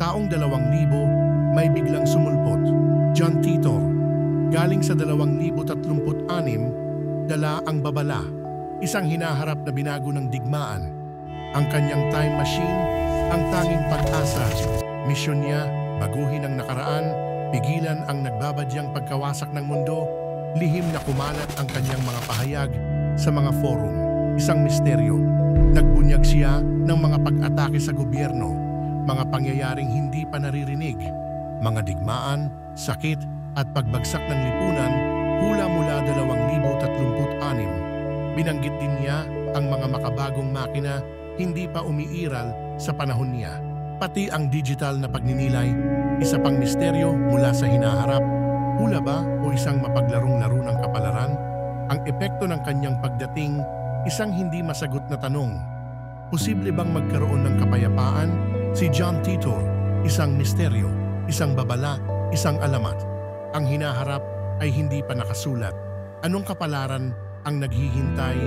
Taong 2000, may biglang sumulpot. John Titor, galing sa 2036, dala ang babala, isang hinaharap na binago ng digmaan. Ang kanyang time machine, ang tanging pag-asa. Misyon niya, baguhin ang nakaraan, pigilan ang nagbabadyang pagkawasak ng mundo, lihim na kumalat ang kanyang mga pahayag sa mga forum. Isang misteryo. Nagbunyag siya ng mga pag-atake sa gobyerno, mga pangyayaring hindi pa naririnig, mga digmaan, sakit at pagbagsak ng lipunan hula mula 2036. Binanggit din niya ang mga makabagong makina hindi pa umiiral sa panahon niya. Pati ang digital na pagninilay, isa pang misteryo mula sa hinaharap. Hula ba o isang mapaglarong-laro ng kapalaran? Ang epekto ng kanyang pagdating, isang hindi masagot na tanong. Posible bang magkaroon ng kapayapaan? Si John Titor, isang misteryo, isang babala, isang alamat. Ang hinaharap ay hindi pa nakasulat. Anong kapalaran ang naghihintay